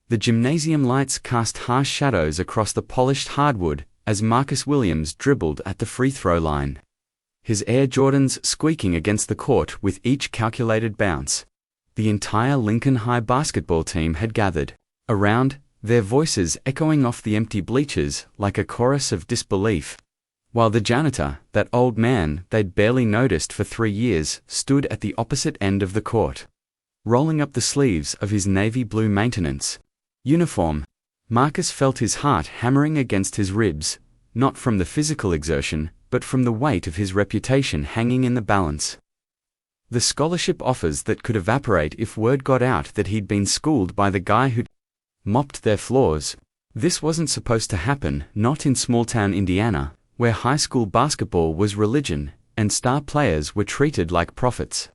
The gymnasium lights cast harsh shadows across the polished hardwood as Marcus Williams dribbled at the free throw line, his Air Jordans squeaking against the court with each calculated bounce. The entire Lincoln High basketball team had gathered around, their voices echoing off the empty bleachers like a chorus of disbelief, while the janitor, that old man they'd barely noticed for 3 years, stood at the opposite end of the court, rolling up the sleeves of his navy blue maintenance uniform. Marcus felt his heart hammering against his ribs, not from the physical exertion, but from the weight of his reputation hanging in the balance. The scholarship offers that could evaporate if word got out that he'd been schooled by the guy who'd mopped their floors. This wasn't supposed to happen, not in small-town Indiana, where high school basketball was religion, and star players were treated like prophets.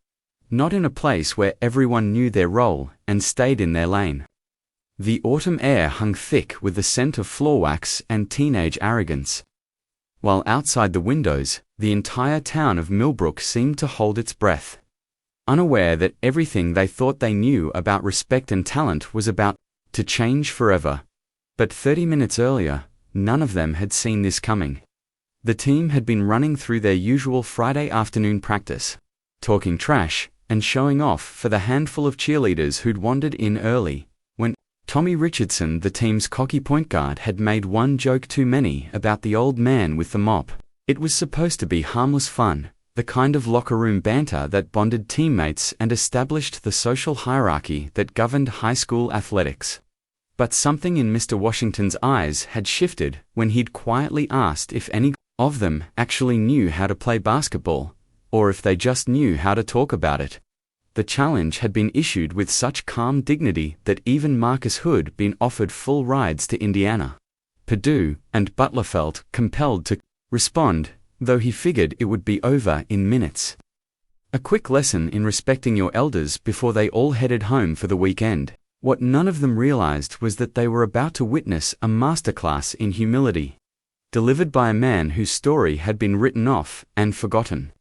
Not in a place where everyone knew their role and stayed in their lane. The autumn air hung thick with the scent of floor wax and teenage arrogance, while outside the windows, the entire town of Millbrook seemed to hold its breath, unaware that everything they thought they knew about respect and talent was about to change forever. But 30 minutes earlier, none of them had seen this coming. The team had been running through their usual Friday afternoon practice, talking trash and showing off for the handful of cheerleaders who'd wandered in early, when Tommy Richardson, the team's cocky point guard, had made one joke too many about the old man with the mop. It was supposed to be harmless fun, the kind of locker room banter that bonded teammates and established the social hierarchy that governed high school athletics. But something in Mr. Washington's eyes had shifted when he'd quietly asked if any of them actually knew how to play basketball, or if they just knew how to talk about it. The challenge had been issued with such calm dignity that even Marcus Hood been offered full rides to Indiana, Purdue, and Butler felt compelled to respond, though he figured it would be over in minutes. A quick lesson in respecting your elders before they all headed home for the weekend. What none of them realized was that they were about to witness a masterclass in humility, delivered by a man whose story had been written off and forgotten,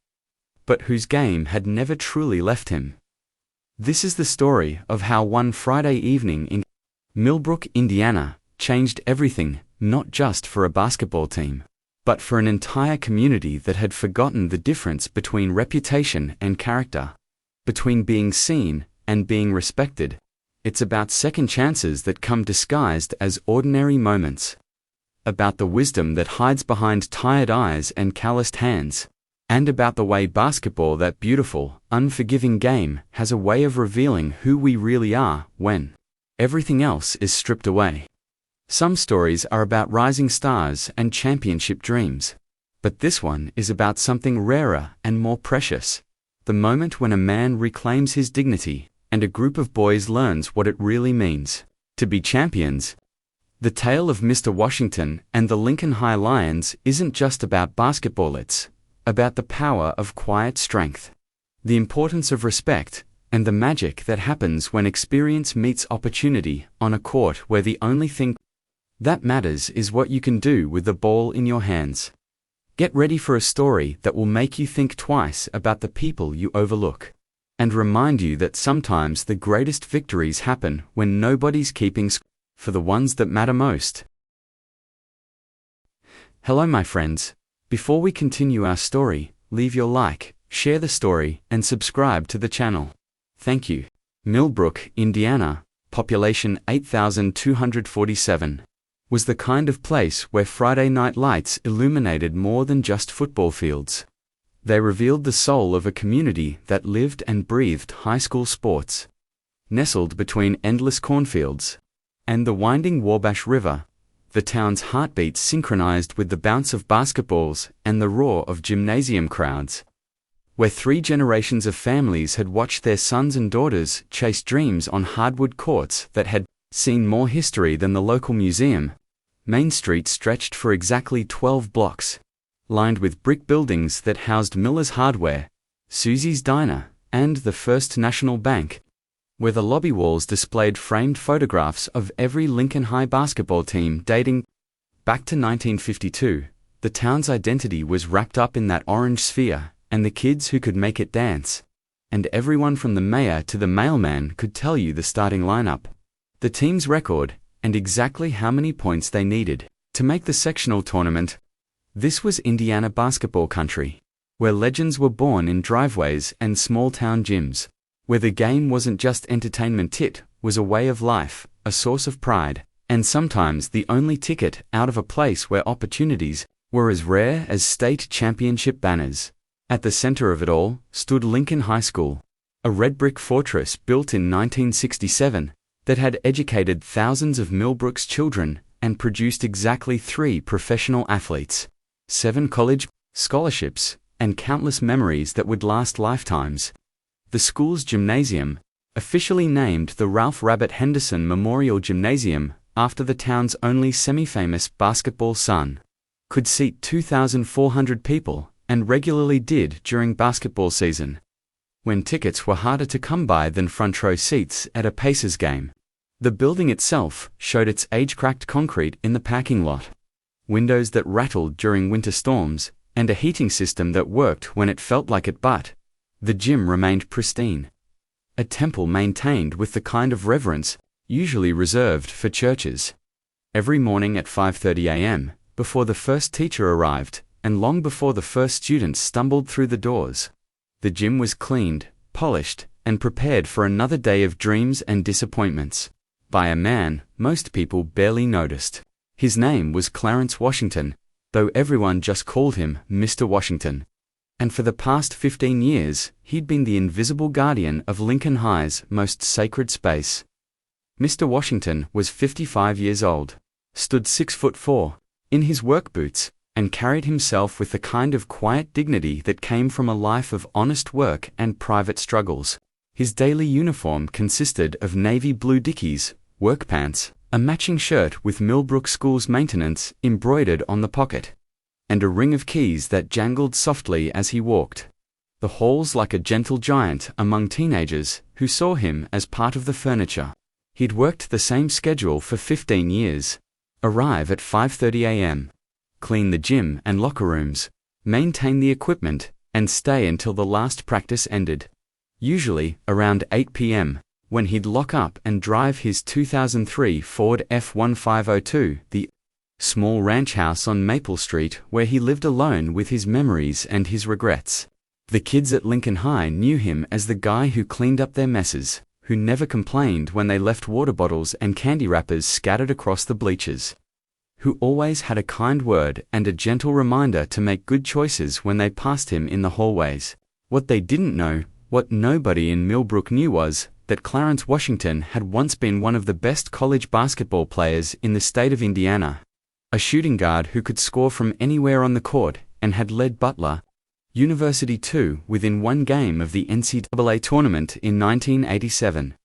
but whose game had never truly left him. This is the story of how one Friday evening in Millbrook, Indiana, changed everything, not just for a basketball team, but for an entire community that had forgotten the difference between reputation and character, between being seen and being respected. It's about second chances that come disguised as ordinary moments, about the wisdom that hides behind tired eyes and calloused hands, and about the way basketball, that beautiful, unforgiving game, has a way of revealing who we really are when everything else is stripped away. Some stories are about rising stars and championship dreams, but this one is about something rarer and more precious, the moment when a man reclaims his dignity and a group of boys learns what it really means to be champions. The tale of Mr. Washington and the Lincoln High Lions isn't just about basketball, it's about the power of quiet strength, the importance of respect, and the magic that happens when experience meets opportunity on a court where the only thing that matters is what you can do with the ball in your hands. Get ready for a story that will make you think twice about the people you overlook, and remind you that sometimes the greatest victories happen when nobody's keeping score for the ones that matter most. Hello my friends. Before we continue our story, leave your like, share the story, and subscribe to the channel. Thank you. Millbrook, Indiana, population 8,247, was the kind of place where Friday night lights illuminated more than just football fields. They revealed the soul of a community that lived and breathed high school sports. Nestled between endless cornfields and the winding Wabash River, the town's heartbeat synchronized with the bounce of basketballs and the roar of gymnasium crowds, where 3 generations of families had watched their sons and daughters chase dreams on hardwood courts that had seen more history than the local museum. Main Street stretched for exactly 12 blocks, lined with brick buildings that housed Miller's Hardware, Susie's Diner, and the First National Bank, where the lobby walls displayed framed photographs of every Lincoln High basketball team dating back to 1952. The town's identity was wrapped up in that orange sphere, and the kids who could make it dance, and everyone from the mayor to the mailman could tell you the starting lineup. the team's record, and exactly how many points they needed to make the sectional tournament. This was Indiana basketball country, where legends were born in driveways and small-town gyms, where the game wasn't just entertainment, it was a way of life, a source of pride, and sometimes the only ticket out of a place where opportunities were as rare as state championship banners. At the center of it all stood Lincoln High School, a red brick fortress built in 1967 that had educated thousands of Millbrook's children and produced exactly 3 professional athletes, 7 college scholarships, and countless memories that would last lifetimes. The school's gymnasium, officially named the Ralph Rabbit Henderson Memorial Gymnasium after the town's only semi-famous basketball son, could seat 2,400 people and regularly did during basketball season, when tickets were harder to come by than front row seats at a Pacers game. The building itself showed its age-cracked concrete in the parking lot, windows that rattled during winter storms, and a heating system that worked when it felt like it, but the gym remained pristine. A temple maintained with the kind of reverence usually reserved for churches. Every morning at 5:30 a.m., before the first teacher arrived, and long before the first students stumbled through the doors, the gym was cleaned, polished, and prepared for another day of dreams and disappointments, by a man most people barely noticed. His name was Clarence Washington, though everyone just called him Mr. Washington. And for the past 15 years, he'd been the invisible guardian of Lincoln High's most sacred space. Mr. Washington was 55 years old, stood 6'4", in his work boots, and carried himself with the kind of quiet dignity that came from a life of honest work and private struggles. His daily uniform consisted of navy blue Dickies, work pants, a matching shirt with Millbrook School's maintenance embroidered on the pocket, and a ring of keys that jangled softly as he walked the halls like a gentle giant among teenagers who saw him as part of the furniture. He'd worked the same schedule for 15 years. Arrive at 5:30 a.m., clean the gym and locker rooms, maintain the equipment, and stay until the last practice ended. Usually around 8 p.m., when he'd lock up and drive his 2003 Ford F-1502, the small ranch house on Maple Street where he lived alone with his memories and his regrets. The kids at Lincoln High knew him as the guy who cleaned up their messes, who never complained when they left water bottles and candy wrappers scattered across the bleachers, who always had a kind word and a gentle reminder to make good choices when they passed him in the hallways. What they didn't know, what nobody in Millbrook knew, was that Clarence Washington had once been one of the best college basketball players in the state of Indiana, a shooting guard who could score from anywhere on the court, and had led Butler University to within one game of the NCAA tournament in 1987.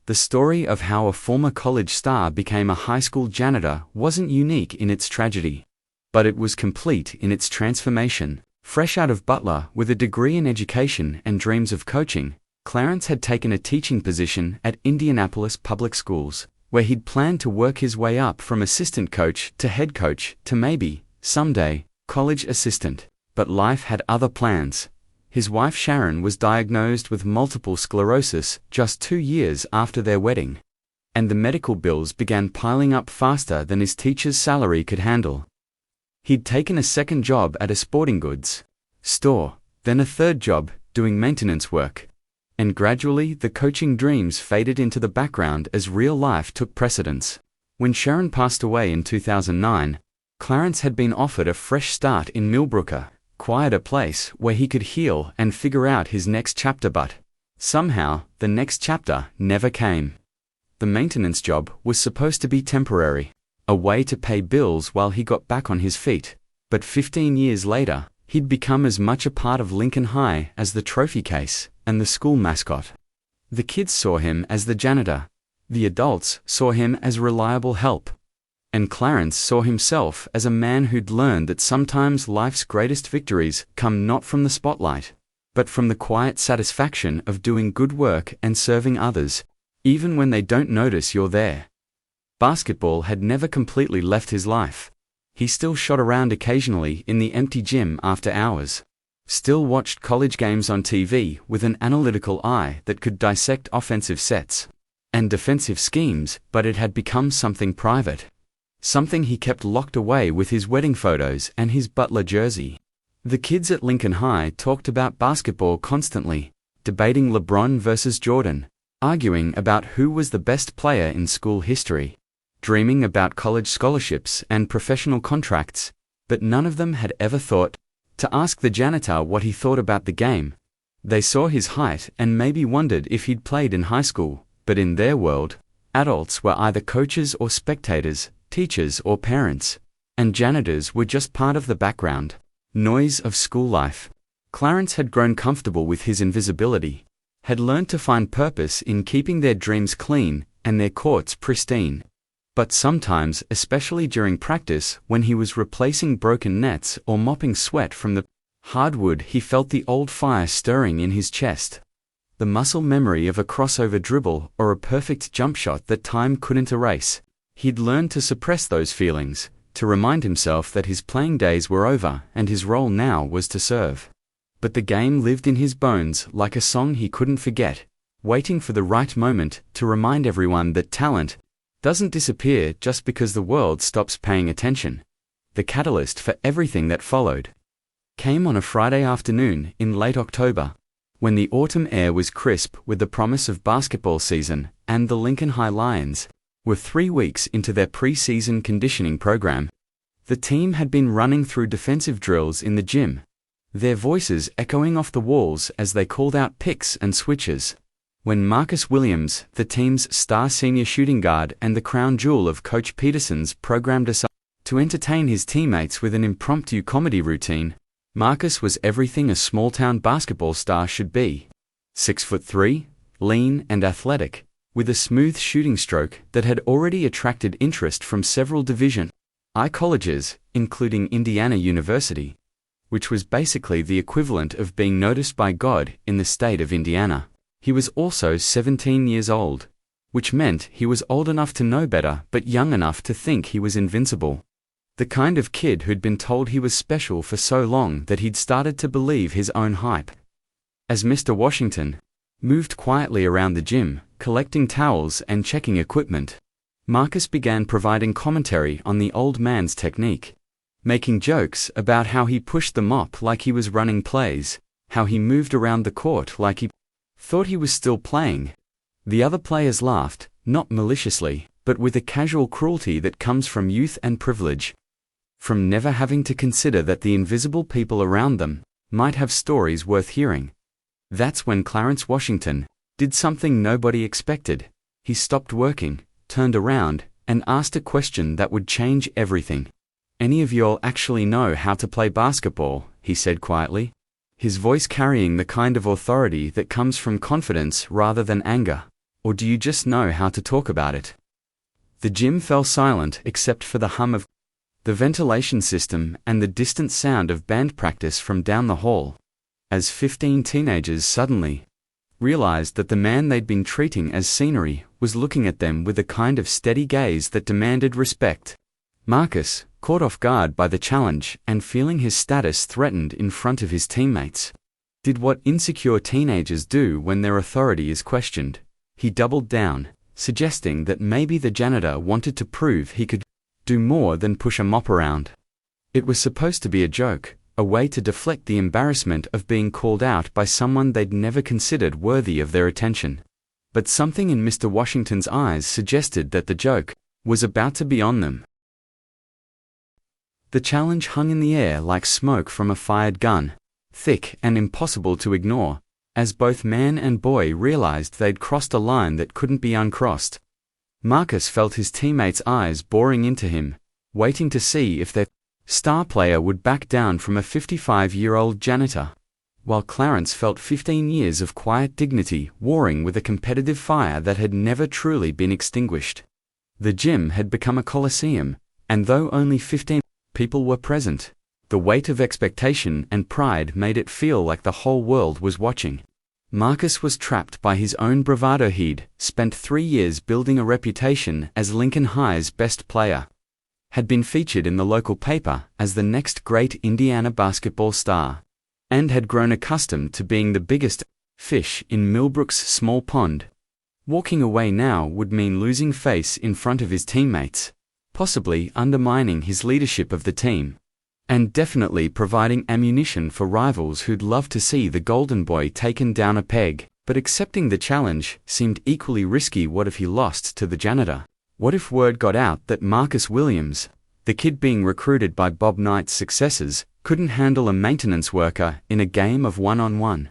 The story of how a former college star became a high school janitor wasn't unique in its tragedy, but it was complete in its transformation. Fresh out of Butler with a degree in education and dreams of coaching, Clarence had taken a teaching position at Indianapolis Public Schools, where he'd planned to work his way up from assistant coach to head coach to maybe, someday, college assistant. But life had other plans. His wife Sharon was diagnosed with multiple sclerosis just 2 years after their wedding, and the medical bills began piling up faster than his teacher's salary could handle. He'd taken a second job at a sporting goods store, then a third job doing maintenance work, and gradually the coaching dreams faded into the background as real life took precedence. When Sharon passed away in 2009, Clarence had been offered a fresh start in Millbrook, a quieter place where he could heal and figure out his next chapter, but somehow the next chapter never came. The maintenance job was supposed to be temporary, a way to pay bills while he got back on his feet, but 15 years later, he'd become as much a part of Lincoln High as the trophy case and the school mascot. The kids saw him as the janitor, the adults saw him as reliable help, and Clarence saw himself as a man who'd learned that sometimes life's greatest victories come not from the spotlight, but from the quiet satisfaction of doing good work and serving others, even when they don't notice you're there. Basketball had never completely left his life. He still shot around occasionally in the empty gym after hours, still watched college games on TV with an analytical eye that could dissect offensive sets, and defensive schemes, but it had become something private. Something he kept locked away with his wedding photos and his Butler jersey. The kids at Lincoln High talked about basketball constantly, debating LeBron versus Jordan, arguing about who was the best player in school history, dreaming about college scholarships and professional contracts, but none of them had ever thought to ask the janitor what he thought about the game. They saw his height and maybe wondered if he'd played in high school, but in their world, adults were either coaches or spectators, teachers or parents, and janitors were just part of the background noise of school life. Clarence had grown comfortable with his invisibility, had learned to find purpose in keeping their dreams clean and their courts pristine. But sometimes, especially during practice, when he was replacing broken nets or mopping sweat from the hardwood, he felt the old fire stirring in his chest. The muscle memory of a crossover dribble or a perfect jump shot that time couldn't erase. He'd learned to suppress those feelings, to remind himself that his playing days were over and his role now was to serve. But the game lived in his bones like a song he couldn't forget, waiting for the right moment to remind everyone that talent doesn't disappear just because the world stops paying attention. The catalyst for everything that followed came on a Friday afternoon in late October, when the autumn air was crisp with the promise of basketball season, and the Lincoln High Lions were 3 weeks into their pre-season conditioning program. The team had been running through defensive drills in the gym, their voices echoing off the walls as they called out picks and switches. When Marcus Williams, the team's star senior shooting guard and the crown jewel of Coach Peterson's program, decided to entertain his teammates with an impromptu comedy routine, Marcus was everything a small-town basketball star should be. 6'3", lean and athletic, with a smooth shooting stroke that had already attracted interest from several Division I colleges, including Indiana University, which was basically the equivalent of being noticed by God in the state of Indiana. He was also 17 years old, which meant he was old enough to know better but young enough to think he was invincible. The kind of kid who'd been told he was special for so long that he'd started to believe his own hype. As Mr. Washington moved quietly around the gym, collecting towels and checking equipment, Marcus began providing commentary on the old man's technique, making jokes about how he pushed the mop like he was running plays, how he moved around the court like he thought he was still playing. The other players laughed, not maliciously, but with a casual cruelty that comes from youth and privilege, from never having to consider that the invisible people around them might have stories worth hearing. That's when Clarence Washington did something nobody expected. He stopped working, turned around, and asked a question that would change everything. "Any of y'all actually know how to play basketball?" he said quietly, his voice carrying the kind of authority that comes from confidence rather than anger. "Or do you just know how to talk about it?" The gym fell silent except for the hum of the ventilation system and the distant sound of band practice from down the hall, as 15 teenagers suddenly realized that the man they'd been treating as scenery was looking at them with a kind of steady gaze that demanded respect. Marcus, caught off guard by the challenge and feeling his status threatened in front of his teammates, did what insecure teenagers do when their authority is questioned. He doubled down, suggesting that maybe the janitor wanted to prove he could do more than push a mop around. It was supposed to be a joke, a way to deflect the embarrassment of being called out by someone they'd never considered worthy of their attention. But something in Mr. Washington's eyes suggested that the joke was about to be on them. The challenge hung in the air like smoke from a fired gun, thick and impossible to ignore, as both man and boy realized they'd crossed a line that couldn't be uncrossed. Marcus felt his teammates' eyes boring into him, waiting to see if their star player would back down from a 55-year-old janitor, while Clarence felt 15 years of quiet dignity warring with a competitive fire that had never truly been extinguished. The gym had become a coliseum, and though only 15 people were present, the weight of expectation and pride made it feel like the whole world was watching. Marcus was trapped by his own bravado. He'd spent 3 years building a reputation as Lincoln High's best player, had been featured in the local paper as the next great Indiana basketball star, and had grown accustomed to being the biggest fish in Millbrook's small pond. Walking away now would mean losing face in front of his teammates, possibly undermining his leadership of the team, and definitely providing ammunition for rivals who'd love to see the golden boy taken down a peg. But accepting the challenge seemed equally risky. What if he lost to the janitor? What if word got out that Marcus Williams, the kid being recruited by Bob Knight's successors, couldn't handle a maintenance worker in a game of one-on-one?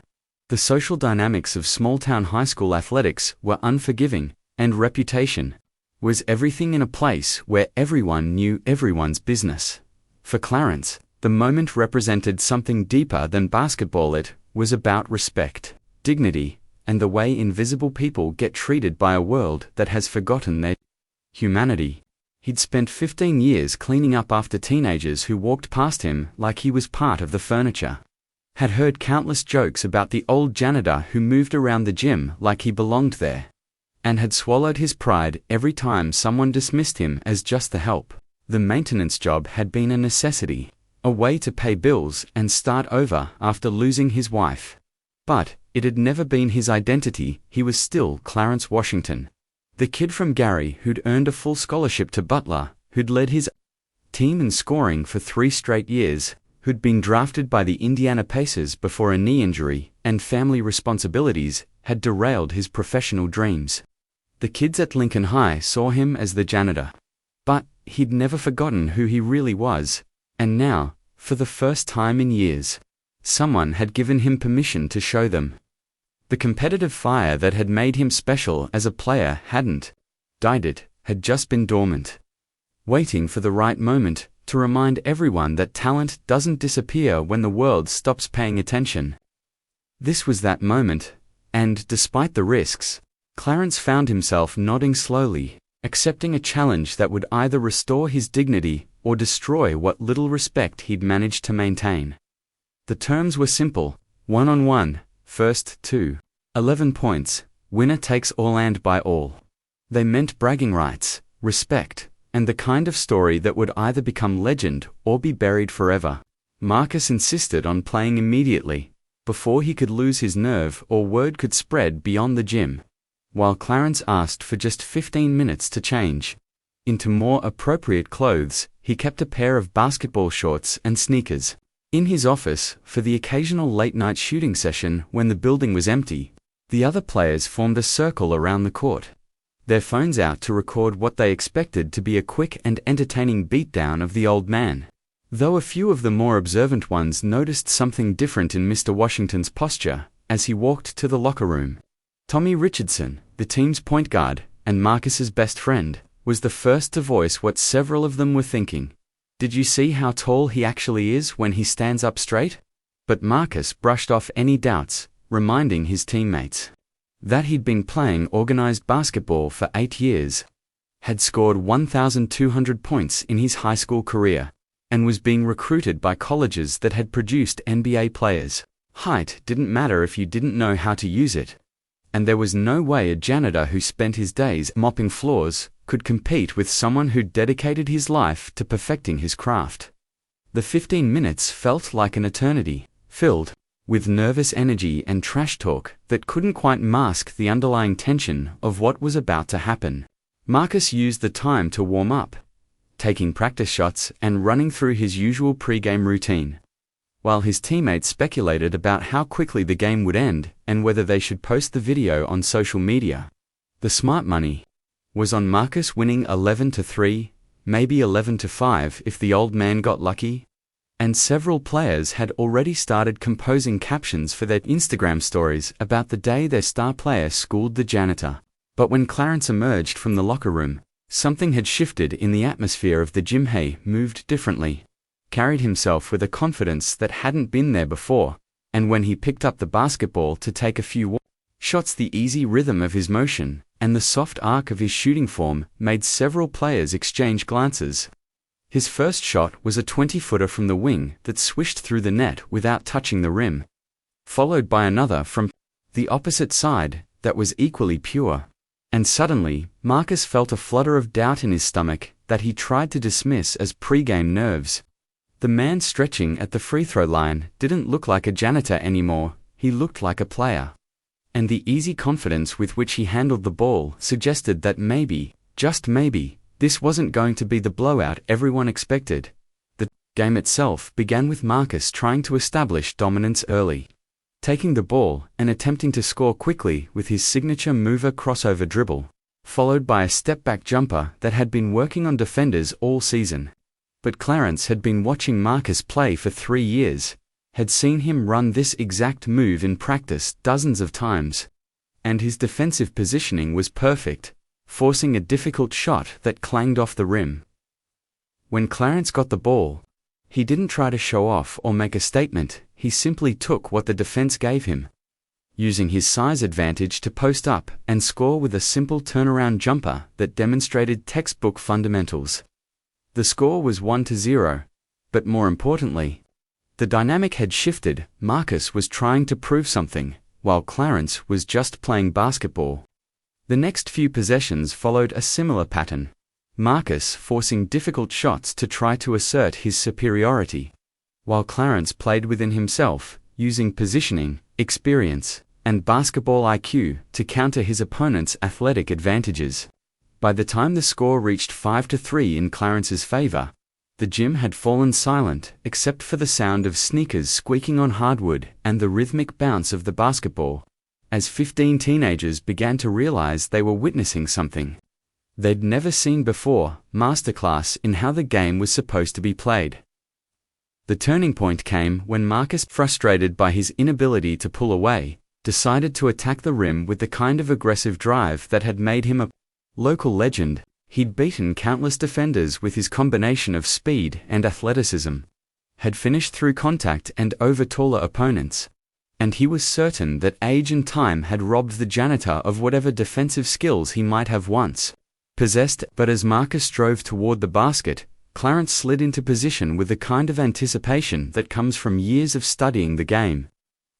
The social dynamics of small-town high school athletics were unforgiving, and reputation was everything in a place where everyone knew everyone's business. For Clarence, the moment represented something deeper than basketball. It was about respect, dignity, and the way invisible people get treated by a world that has forgotten their humanity. He'd spent 15 years cleaning up after teenagers who walked past him like he was part of the furniture. Had heard countless jokes about the old janitor who moved around the gym like he belonged there, and had swallowed his pride every time someone dismissed him as just the help. The maintenance job had been a necessity, a way to pay bills and start over after losing his wife. But it had never been his identity. He was still Clarence Washington, the kid from Gary who'd earned a full scholarship to Butler, who'd led his team in scoring for 3 straight years, who'd been drafted by the Indiana Pacers before a knee injury and family responsibilities had derailed his professional dreams. The kids at Lincoln High saw him as the janitor, but he'd never forgotten who he really was, and now, for the first time in years, someone had given him permission to show them. The competitive fire that had made him special as a player hadn't died. It had just been dormant, waiting for the right moment to remind everyone that talent doesn't disappear when the world stops paying attention. This was that moment, and despite the risks, Clarence found himself nodding slowly, accepting a challenge that would either restore his dignity or destroy what little respect he'd managed to maintain. The terms were simple: one-on-one, first to 11 points, winner takes all and by all. They meant bragging rights, respect, and the kind of story that would either become legend or be buried forever. Marcus insisted on playing immediately, before he could lose his nerve or word could spread beyond the gym, while Clarence asked for just 15 minutes to change into more appropriate clothes. He kept a pair of basketball shorts and sneakers in his office for the occasional late-night shooting session when the building was empty. The other players formed a circle around the court, their phones out to record what they expected to be a quick and entertaining beatdown of the old man. Though a few of the more observant ones noticed something different in Mr. Washington's posture as he walked to the locker room. Tommy Richardson, the team's point guard and Marcus's best friend, was the first to voice what several of them were thinking. "Did you see how tall he actually is when he stands up straight?" But Marcus brushed off any doubts, reminding his teammates that he'd been playing organized basketball for 8 years, had scored 1,200 points in his high school career, and was being recruited by colleges that had produced NBA players. Height didn't matter if you didn't know how to use it, and there was no way a janitor who spent his days mopping floors could compete with someone who'd dedicated his life to perfecting his craft. The 15 minutes felt like an eternity, filled with nervous energy and trash talk that couldn't quite mask the underlying tension of what was about to happen. Marcus used the time to warm up, taking practice shots and running through his usual pre-game routine, while his teammates speculated about how quickly the game would end and whether they should post the video on social media. The smart money was on Marcus winning 11-3, maybe 11-5 if the old man got lucky, and several players had already started composing captions for their Instagram stories about the day their star player schooled the janitor. But when Clarence emerged from the locker room, something had shifted in the atmosphere of the gym. He moved differently, carried himself with a confidence that hadn't been there before, and when he picked up the basketball to take a few shots, the easy rhythm of his motion and the soft arc of his shooting form made several players exchange glances. His first shot was a 20-footer from the wing that swished through the net without touching the rim, followed by another from the opposite side that was equally pure. And suddenly, Marcus felt a flutter of doubt in his stomach that he tried to dismiss as pre-game nerves. The man stretching at the free throw line didn't look like a janitor anymore, he looked like a player. and the easy confidence with which he handled the ball suggested that maybe, just maybe, this wasn't going to be the blowout everyone expected. The game itself began with Marcus trying to establish dominance early, taking the ball and attempting to score quickly with his signature mover crossover dribble, followed by a step-back jumper that had been working on defenders all season. But Clarence had been watching Marcus play for 3 years, had seen him run this exact move in practice dozens of times, and his defensive positioning was perfect, forcing a difficult shot that clanged off the rim. When Clarence got the ball, he didn't try to show off or make a statement, he simply took what the defense gave him, using his size advantage to post up and score with a simple turnaround jumper that demonstrated textbook fundamentals. The score was 1-0, but more importantly, the dynamic had shifted. Marcus was trying to prove something, while Clarence was just playing basketball. The next few possessions followed a similar pattern, Marcus forcing difficult shots to try to assert his superiority, while Clarence played within himself, using positioning, experience, and basketball IQ to counter his opponent's athletic advantages. By the time the score reached 5-3 in Clarence's favor, the gym had fallen silent except for the sound of sneakers squeaking on hardwood and the rhythmic bounce of the basketball, as 15 teenagers began to realize they were witnessing something they'd never seen before, masterclass in how the game was supposed to be played. The turning point came when Marcus, frustrated by his inability to pull away, decided to attack the rim with the kind of aggressive drive that had made him a local legend. He'd beaten countless defenders with his combination of speed and athleticism, had finished through contact and over taller opponents, and he was certain that age and time had robbed the janitor of whatever defensive skills he might have once possessed. But as Marcus drove toward the basket, Clarence slid into position with the kind of anticipation that comes from years of studying the game,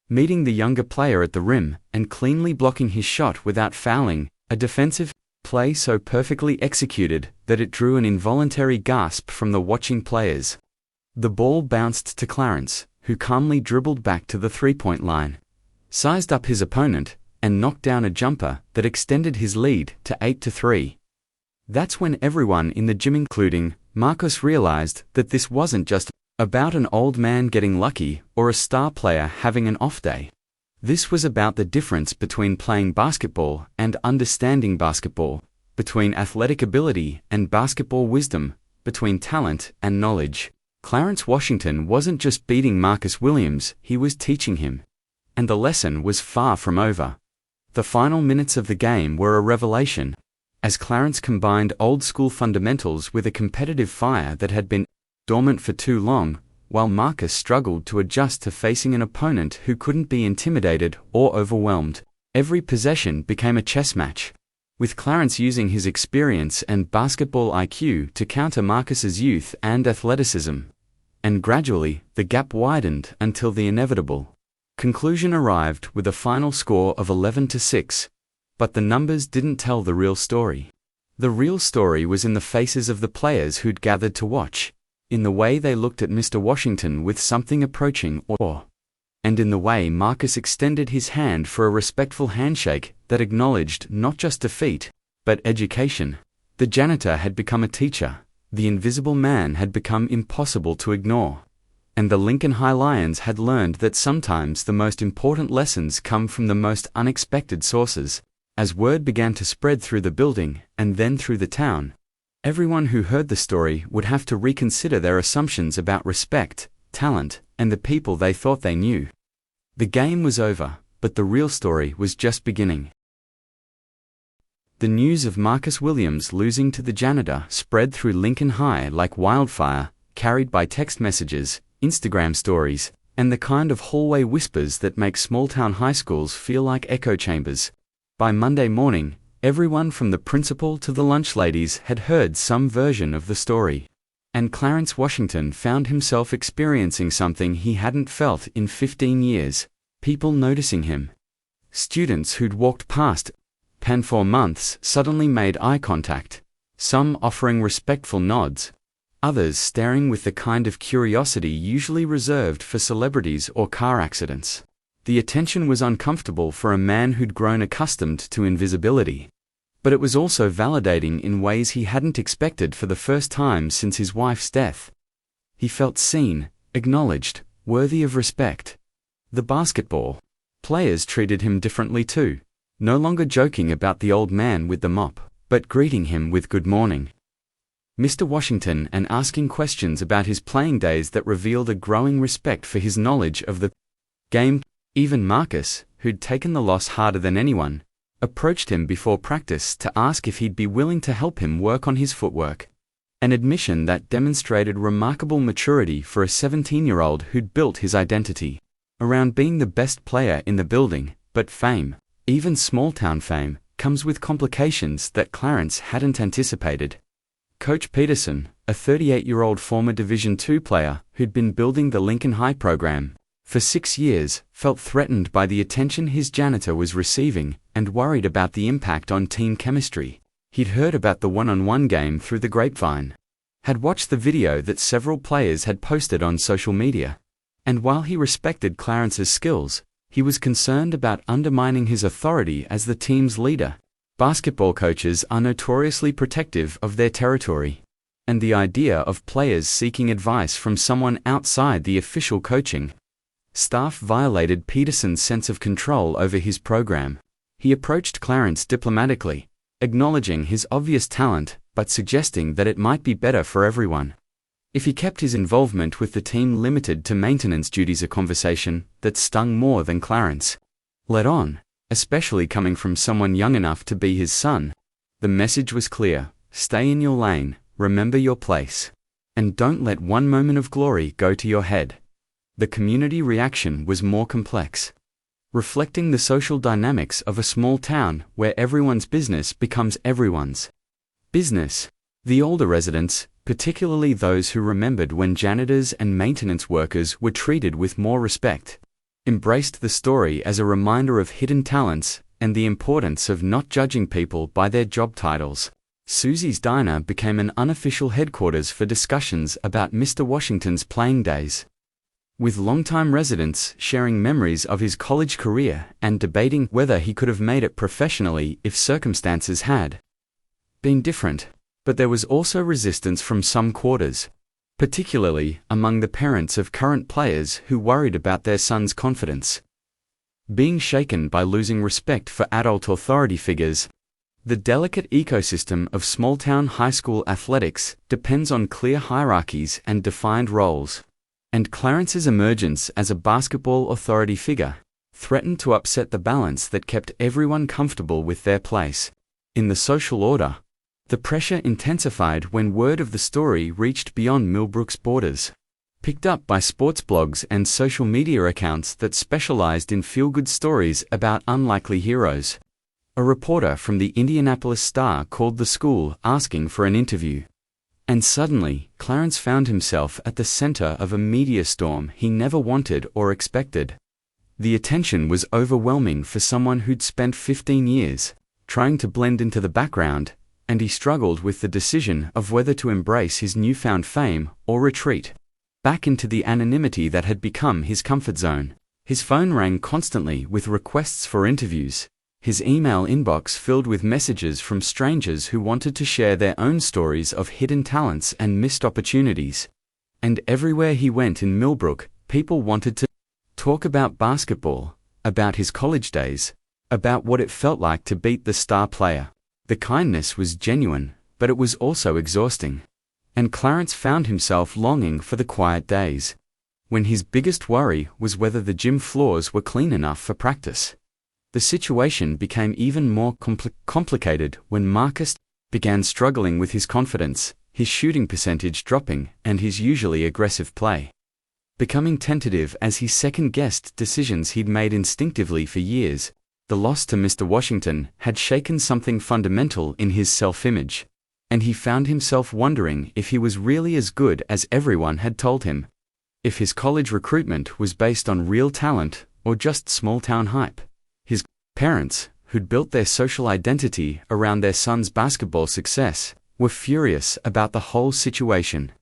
meeting the younger player at the rim and cleanly blocking his shot without fouling, a defensive play so perfectly executed that it drew an involuntary gasp from the watching players. The ball bounced to Clarence, who calmly dribbled back to the three-point line, sized up his opponent, and knocked down a jumper that extended his lead to 8-3. That's when everyone in the gym, including Marcus, realized that this wasn't just about an old man getting lucky or a star player having an off day. This was about the difference between playing basketball and understanding basketball, between athletic ability and basketball wisdom, between talent and knowledge. Clarence Washington wasn't just beating Marcus Williams, he was teaching him. And the lesson was far from over. The final minutes of the game were a revelation, as Clarence combined old-school fundamentals with a competitive fire that had been dormant for too long, while Marcus struggled to adjust to facing an opponent who couldn't be intimidated or overwhelmed. Every possession became a chess match, with Clarence using his experience and basketball IQ to counter Marcus's youth and athleticism. And gradually, the gap widened until the inevitable conclusion arrived with a final score of 11-6. But the numbers didn't tell the real story. The real story was in the faces of the players who'd gathered to watch, in the way they looked at Mr. Washington with something approaching awe, and in the way Marcus extended his hand for a respectful handshake that acknowledged not just defeat, but education. The janitor had become a teacher, the invisible man had become impossible to ignore, and the Lincoln High Lions had learned that sometimes the most important lessons come from the most unexpected sources. As word began to spread through the building, and then through the town, everyone who heard the story would have to reconsider their assumptions about respect, talent, and the people they thought they knew. The game was over, but the real story was just beginning. The news of Marcus Williams losing to the janitor spread through Lincoln High like wildfire, carried by text messages, Instagram stories, and the kind of hallway whispers that make small-town high schools feel like echo chambers. By Monday morning, everyone from the principal to the lunch ladies had heard some version of the story, and Clarence Washington found himself experiencing something he hadn't felt in 15 years, people noticing him. Students who'd walked past Penn for months suddenly made eye contact, some offering respectful nods, others staring with the kind of curiosity usually reserved for celebrities or car accidents. The attention was uncomfortable for a man who'd grown accustomed to invisibility. But it was also validating in ways he hadn't expected for the first time since his wife's death. He felt seen, acknowledged, worthy of respect. The basketball players treated him differently too, no longer joking about the old man with the mop, but greeting him with good morning, Mr. Washington, and asking questions about his playing days that revealed a growing respect for his knowledge of the game. Even Marcus, who'd taken the loss harder than anyone, approached him before practice to ask if he'd be willing to help him work on his footwork. An admission that demonstrated remarkable maturity for a 17-year-old who'd built his identity around being the best player in the building. But fame, even small-town fame, comes with complications that Clarence hadn't anticipated. Coach Peterson, a 38-year-old former Division II player who'd been building the Lincoln High program for 6 years, felt threatened by the attention his janitor was receiving and worried about the impact on team chemistry. He'd heard about the one-on-one game through the grapevine, had watched the video that several players had posted on social media, and while he respected Clarence's skills, he was concerned about undermining his authority as the team's leader. Basketball coaches are notoriously protective of their territory, and the idea of players seeking advice from someone outside the official coaching staff violated Peterson's sense of control over his program. He approached Clarence diplomatically, acknowledging his obvious talent, but suggesting that it might be better for everyone if he kept his involvement with the team limited to maintenance duties. A conversation that stung more than Clarence let on, especially coming from someone young enough to be his son. The message was clear: stay in your lane, remember your place, and don't let one moment of glory go to your head. The community reaction was more complex, reflecting the social dynamics of a small town where everyone's business becomes everyone's business. The older residents, particularly those who remembered when janitors and maintenance workers were treated with more respect, embraced the story as a reminder of hidden talents and the importance of not judging people by their job titles. Susie's Diner became an unofficial headquarters for discussions about Mr. Washington's playing days, with longtime residents sharing memories of his college career and debating whether he could have made it professionally if circumstances had been different. But there was also resistance from some quarters, particularly among the parents of current players who worried about their son's confidence being shaken by losing respect for adult authority figures. The delicate ecosystem of small-town high school athletics depends on clear hierarchies and defined roles, and Clarence's emergence as a basketball authority figure threatened to upset the balance that kept everyone comfortable with their place in the social order. The pressure intensified when word of the story reached beyond Millbrook's borders, picked up by sports blogs and social media accounts that specialized in feel-good stories about unlikely heroes. A reporter from the Indianapolis Star called the school asking for an interview. And suddenly, Clarence found himself at the center of a media storm he never wanted or expected. The attention was overwhelming for someone who'd spent 15 years trying to blend into the background, and he struggled with the decision of whether to embrace his newfound fame or retreat back into the anonymity that had become his comfort zone. His phone rang constantly with requests for interviews, his email inbox filled with messages from strangers who wanted to share their own stories of hidden talents and missed opportunities. And everywhere he went in Millbrook, people wanted to talk about basketball, about his college days, about what it felt like to beat the star player. The kindness was genuine, but it was also exhausting, and Clarence found himself longing for the quiet days, when his biggest worry was whether the gym floors were clean enough for practice. The situation became even more complicated when Marcus began struggling with his confidence, his shooting percentage dropping, and his usually aggressive play becoming tentative as he second-guessed decisions he'd made instinctively for years. The loss to Mr. Washington had shaken something fundamental in his self-image, and he found himself wondering if he was really as good as everyone had told him, if his college recruitment was based on real talent or just small-town hype. His parents, who'd built their social identity around their son's basketball success, were furious about the whole situation.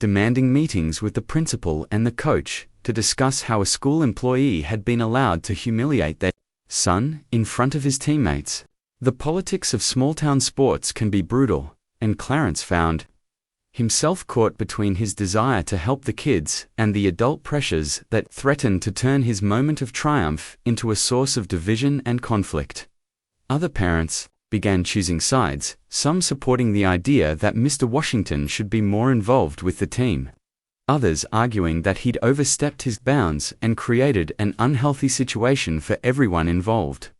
demanding meetings with the principal and the coach to discuss how a school employee had been allowed to humiliate their son in front of his teammates. The politics of small-town sports can be brutal, and Clarence found himself caught between his desire to help the kids and the adult pressures that threatened to turn his moment of triumph into a source of division and conflict. Other parents began choosing sides, some supporting the idea that Mr. Washington should be more involved with the team. Others arguing that he'd overstepped his bounds and created an unhealthy situation for everyone involved.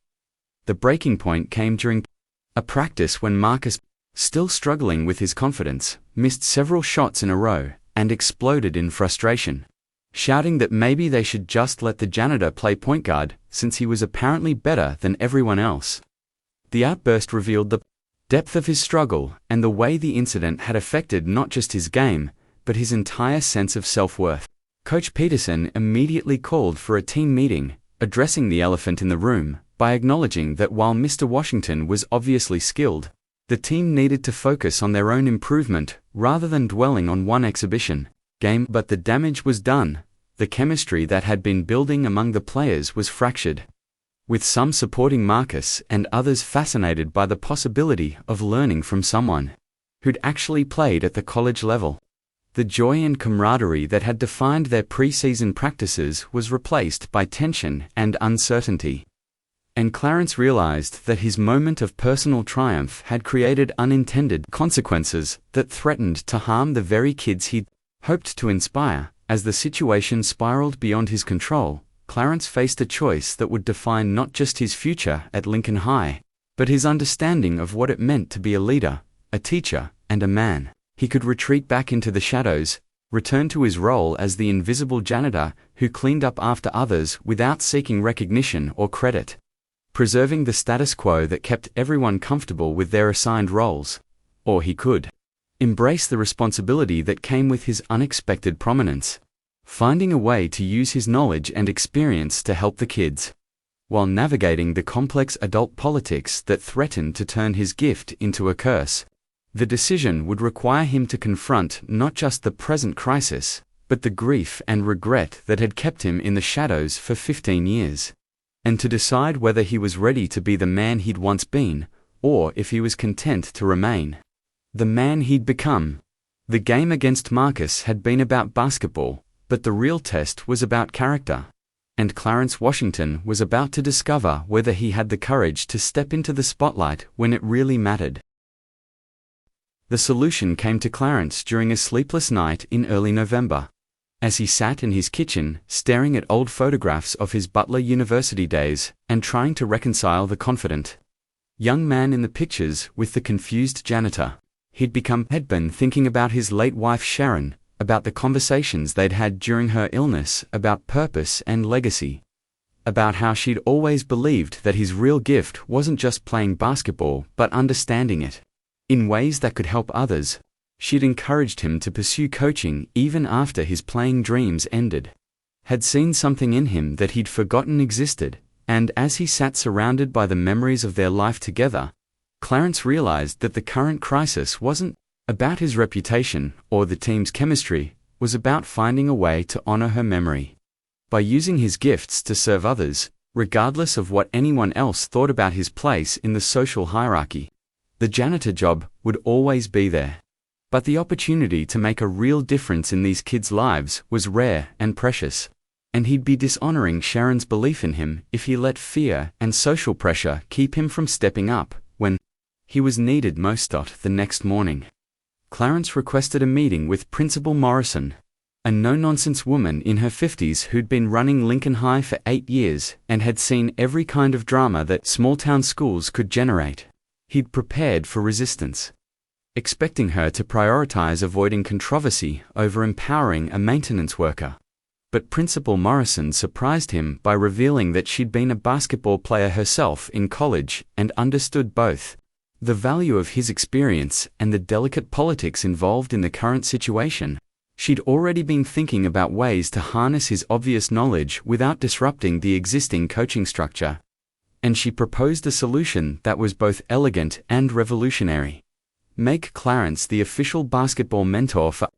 The breaking point came during a practice when Marcus, still struggling with his confidence, missed several shots in a row and exploded in frustration, shouting that maybe they should just let the janitor play point guard since he was apparently better than everyone else. The outburst revealed the depth of his struggle and the way the incident had affected not just his game, but his entire sense of self-worth. Coach Peterson immediately called for a team meeting, addressing the elephant in the room by acknowledging that while Mr. Washington was obviously skilled, the team needed to focus on their own improvement rather than dwelling on one exhibition game. But the damage was done. The chemistry that had been building among the players was fractured, with some supporting Marcus and others fascinated by the possibility of learning from someone who'd actually played at the college level. The joy and camaraderie that had defined their preseason practices was replaced by tension and uncertainty. And Clarence realized that his moment of personal triumph had created unintended consequences that threatened to harm the very kids he'd hoped to inspire. As the situation spiraled beyond his control, Clarence faced a choice that would define not just his future at Lincoln High, but his understanding of what it meant to be a leader, a teacher, and a man. He could retreat back into the shadows, return to his role as the invisible janitor who cleaned up after others without seeking recognition or credit, preserving the status quo that kept everyone comfortable with their assigned roles. Or he could embrace the responsibility that came with his unexpected prominence, finding a way to use his knowledge and experience to help the kids, while navigating the complex adult politics that threatened to turn his gift into a curse. The decision would require him to confront not just the present crisis, but the grief and regret that had kept him in the shadows for 15 years, and to decide whether he was ready to be the man he'd once been, or if he was content to remain the man he'd become. The game against Marcus had been about basketball, but the real test was about character, and Clarence Washington was about to discover whether he had the courage to step into the spotlight when it really mattered. The solution came to Clarence during a sleepless night in early November. As he sat in his kitchen, staring at old photographs of his Butler University days, and trying to reconcile the confident young man in the pictures with the confused janitor he'd become, had been thinking about his late wife Sharon, about the conversations they'd had during her illness, about purpose and legacy, about how she'd always believed that his real gift wasn't just playing basketball, but understanding it in ways that could help others. She'd encouraged him to pursue coaching even after his playing dreams ended, had seen something in him that he'd forgotten existed, and as he sat surrounded by the memories of their life together, Clarence realized that the current crisis wasn't about his reputation or the team's chemistry, was about finding a way to honor her memory. By using his gifts to serve others, regardless of what anyone else thought about his place in the social hierarchy, the janitor job would always be there. But the opportunity to make a real difference in these kids' lives was rare and precious, and he'd be dishonoring Sharon's belief in him if he let fear and social pressure keep him from stepping up when he was needed most. The next morning, Clarence requested a meeting with Principal Morrison, a no-nonsense woman in her 50s who'd been running Lincoln High for 8 years and had seen every kind of drama that small-town schools could generate. He'd prepared for resistance, expecting her to prioritize avoiding controversy over empowering a maintenance worker. But Principal Morrison surprised him by revealing that she'd been a basketball player herself in college and understood both the value of his experience and the delicate politics involved in the current situation. She'd already been thinking about ways to harness his obvious knowledge without disrupting the existing coaching structure, and she proposed a solution that was both elegant and revolutionary. Make Clarence the official basketball mentor for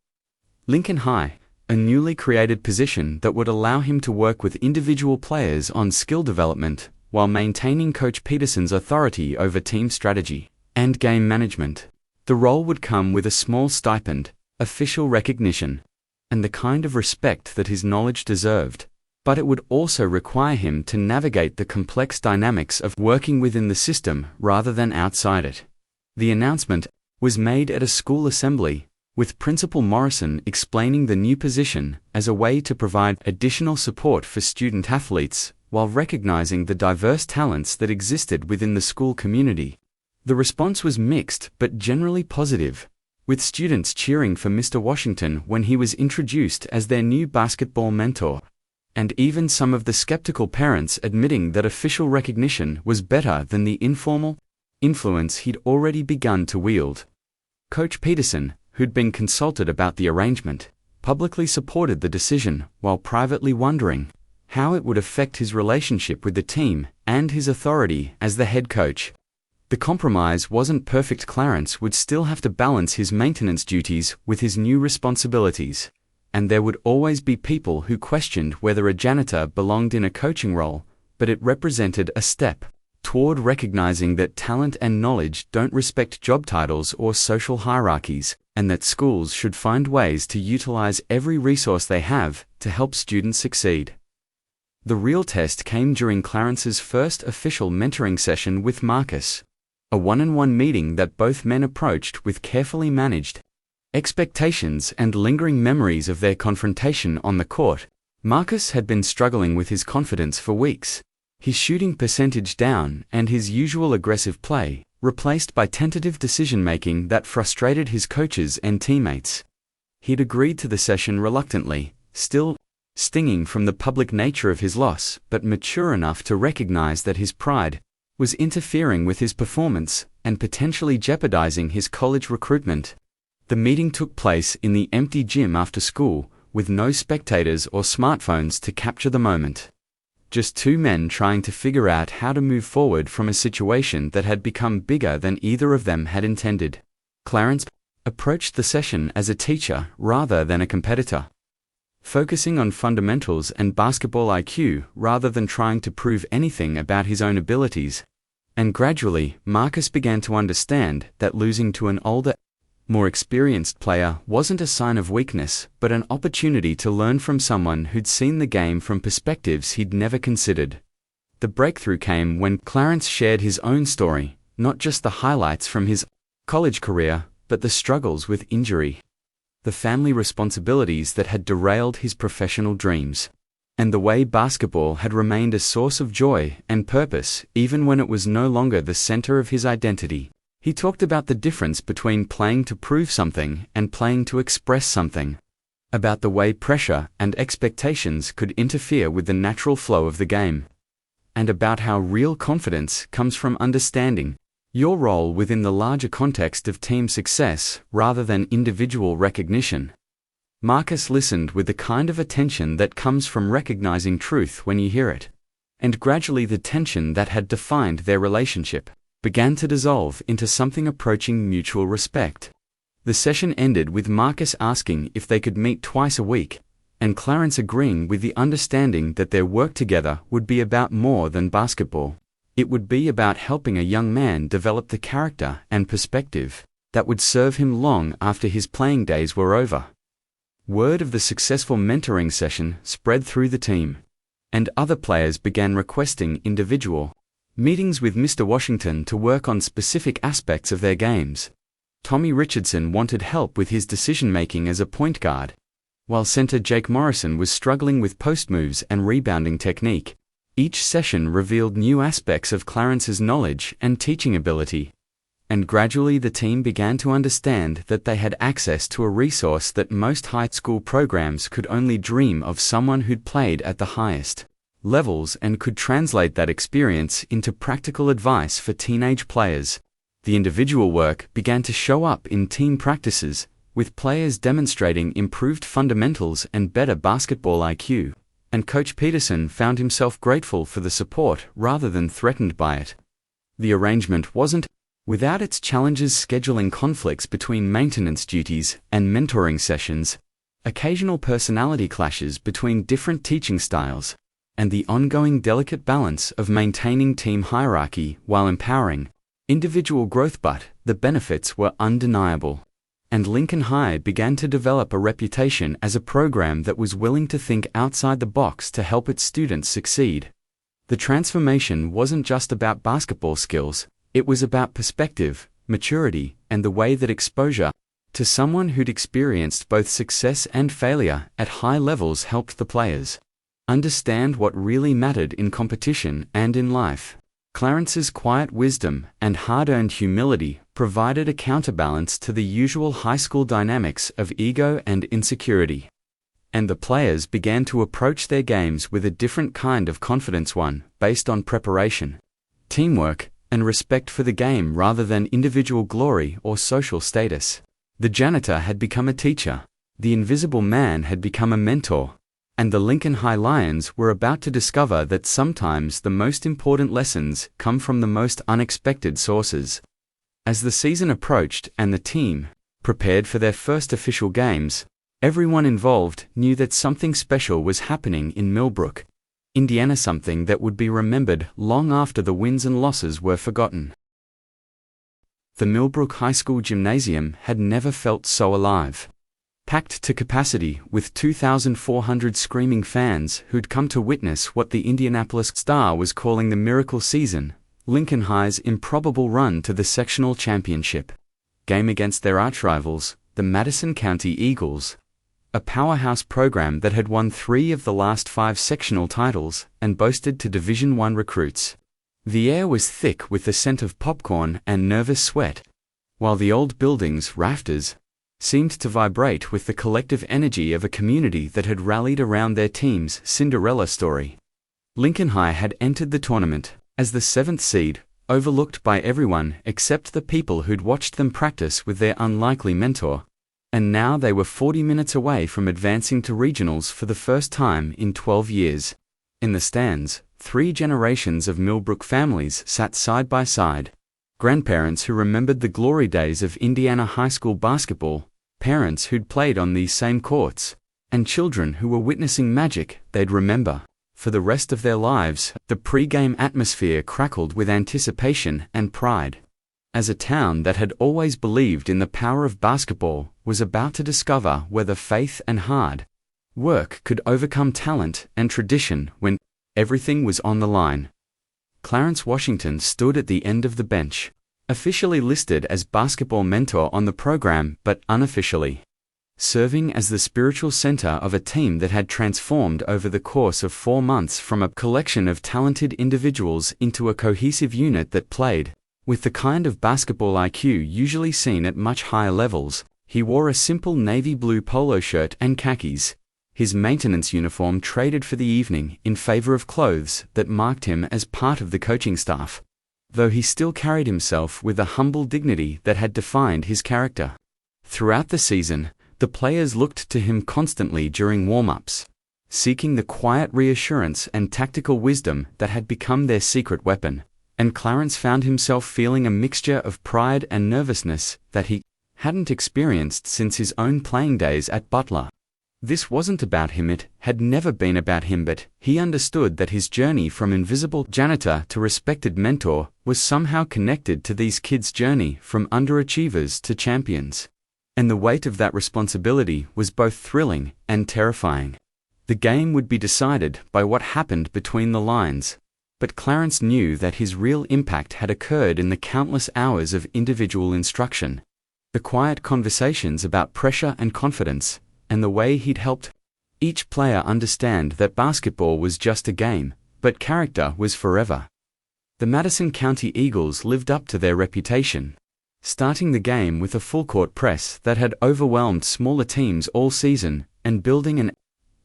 Lincoln High, a newly created position that would allow him to work with individual players on skill development while maintaining Coach Peterson's authority over team strategy and game management. The role would come with a small stipend, official recognition, and the kind of respect that his knowledge deserved, but it would also require him to navigate the complex dynamics of working within the system rather than outside it. The announcement was made at a school assembly, with Principal Morrison explaining the new position as a way to provide additional support for student athletes while recognizing the diverse talents that existed within the school community. The response was mixed but generally positive, with students cheering for Mr. Washington when he was introduced as their new basketball mentor, and even some of the skeptical parents admitting that official recognition was better than the informal influence he'd already begun to wield. Coach Peterson, who'd been consulted about the arrangement, publicly supported the decision while privately wondering how it would affect his relationship with the team and his authority as the head coach. The compromise wasn't perfect. Clarence would still have to balance his maintenance duties with his new responsibilities, and there would always be people who questioned whether a janitor belonged in a coaching role, but it represented a step toward recognizing that talent and knowledge don't respect job titles or social hierarchies, and that schools should find ways to utilize every resource they have to help students succeed. The real test came during Clarence's first official mentoring session with Marcus, a one-on-one meeting that both men approached with carefully managed expectations and lingering memories of their confrontation on the court. Marcus had been struggling with his confidence for weeks, his shooting percentage down and his usual aggressive play replaced by tentative decision-making that frustrated his coaches and teammates. He'd agreed to the session reluctantly, still stinging from the public nature of his loss, but mature enough to recognize that his pride was interfering with his performance and potentially jeopardizing his college recruitment. The meeting took place in the empty gym after school, with no spectators or smartphones to capture the moment. Just two men trying to figure out how to move forward from a situation that had become bigger than either of them had intended. Clarence approached the session as a teacher rather than a competitor, focusing on fundamentals and basketball IQ rather than trying to prove anything about his own abilities. And gradually, Marcus began to understand that losing to an older, more experienced player wasn't a sign of weakness, but an opportunity to learn from someone who'd seen the game from perspectives he'd never considered. The breakthrough came when Clarence shared his own story, not just the highlights from his college career, but the struggles with injury, the family responsibilities that had derailed his professional dreams, and the way basketball had remained a source of joy and purpose even when it was no longer the center of his identity. He talked about the difference between playing to prove something and playing to express something, about the way pressure and expectations could interfere with the natural flow of the game, and about how real confidence comes from understanding your role within the larger context of team success rather than individual recognition. Marcus listened with the kind of attention that comes from recognizing truth when you hear it, and gradually the tension that had defined their relationship began to dissolve into something approaching mutual respect. The session ended with Marcus asking if they could meet twice a week, and Clarence agreeing with the understanding that their work together would be about more than basketball. It would be about helping a young man develop the character and perspective that would serve him long after his playing days were over. Word of the successful mentoring session spread through the team, and other players began requesting individual meetings with Mr. Washington to work on specific aspects of their games. Tommy Richardson wanted help with his decision-making as a point guard, while center Jake Morrison was struggling with post moves and rebounding technique. Each session revealed new aspects of Clarence's knowledge and teaching ability, and gradually the team began to understand that they had access to a resource that most high school programs could only dream of: someone who'd played at the highest levels and could translate that experience into practical advice for teenage players. The individual work began to show up in team practices, with players demonstrating improved fundamentals and better basketball IQ, and Coach Peterson found himself grateful for the support rather than threatened by it. The arrangement wasn't without its challenges: scheduling conflicts between maintenance duties and mentoring sessions, occasional personality clashes between different teaching styles, and the ongoing delicate balance of maintaining team hierarchy while empowering individual growth. But the benefits were undeniable, and Lincoln High began to develop a reputation as a program that was willing to think outside the box to help its students succeed. The transformation wasn't just about basketball skills, it was about perspective, maturity, and the way that exposure to someone who'd experienced both success and failure at high levels helped the players understand what really mattered in competition and in life. Clarence's quiet wisdom and hard-earned humility provided a counterbalance to the usual high school dynamics of ego and insecurity. And the players began to approach their games with a different kind of confidence, one based on preparation, teamwork, and respect for the game rather than individual glory or social status. The janitor had become a teacher, the invisible man had become a mentor, and the Lincoln High Lions were about to discover that sometimes the most important lessons come from the most unexpected sources. As the season approached and the team prepared for their first official games, everyone involved knew that something special was happening in Millbrook, Indiana, something that would be remembered long after the wins and losses were forgotten. The Millbrook High School gymnasium had never felt so alive. Packed to capacity with 2,400 screaming fans who'd come to witness what the Indianapolis Star was calling the miracle season, Lincoln High's improbable run to the sectional championship game against their archrivals, the Madison County Eagles, a powerhouse program that had won 3 of the last 5 sectional titles and boasted to Division I recruits. The air was thick with the scent of popcorn and nervous sweat, while the old building's rafters seemed to vibrate with the collective energy of a community that had rallied around their team's Cinderella story. Lincoln High had entered the tournament as the 7th seed, overlooked by everyone except the people who'd watched them practice with their unlikely mentor, and now they were 40 minutes away from advancing to regionals for the first time in 12 years. In the stands, 3 generations of Millbrook families sat side by side. Grandparents who remembered the glory days of Indiana high school basketball, parents who'd played on these same courts, and children who were witnessing magic they'd remember for the rest of their lives. The pre-game atmosphere crackled with anticipation and pride, as a town that had always believed in the power of basketball was about to discover whether faith and hard work could overcome talent and tradition when everything was on the line. Clarence Washington stood at the end of the bench, officially listed as basketball mentor on the program but unofficially serving as the spiritual center of a team that had transformed over the course of 4 months from a collection of talented individuals into a cohesive unit that played with the kind of basketball IQ usually seen at much higher levels. He wore a simple navy blue polo shirt and khakis, his maintenance uniform traded for the evening in favor of clothes that marked him as part of the coaching staff, though he still carried himself with the humble dignity that had defined his character. Throughout the season, the players looked to him constantly during warm-ups, seeking the quiet reassurance and tactical wisdom that had become their secret weapon, and Clarence found himself feeling a mixture of pride and nervousness that he hadn't experienced since his own playing days at Butler. This wasn't about him, it had never been about him, but he understood that his journey from invisible janitor to respected mentor was somehow connected to these kids' journey from underachievers to champions. And the weight of that responsibility was both thrilling and terrifying. The game would be decided by what happened between the lines, but Clarence knew that his real impact had occurred in the countless hours of individual instruction, the quiet conversations about pressure and confidence, and the way he'd helped each player understand that basketball was just a game, but character was forever. The Madison County Eagles lived up to their reputation, starting the game with a full-court press that had overwhelmed smaller teams all season and building an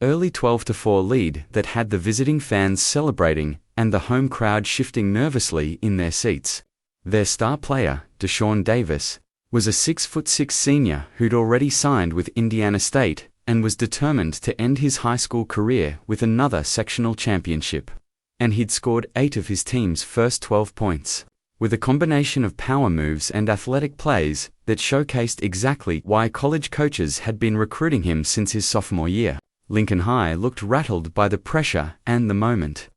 early 12-4 lead that had the visiting fans celebrating and the home crowd shifting nervously in their seats. Their star player, Deshaun Davis, was a 6'6" senior who'd already signed with Indiana State and was determined to end his high school career with another sectional championship. And he'd scored 8 of his team's first 12 points, with a combination of power moves and athletic plays, that showcased exactly why college coaches had been recruiting him since his sophomore year. Lincoln High looked rattled by the pressure and the moment.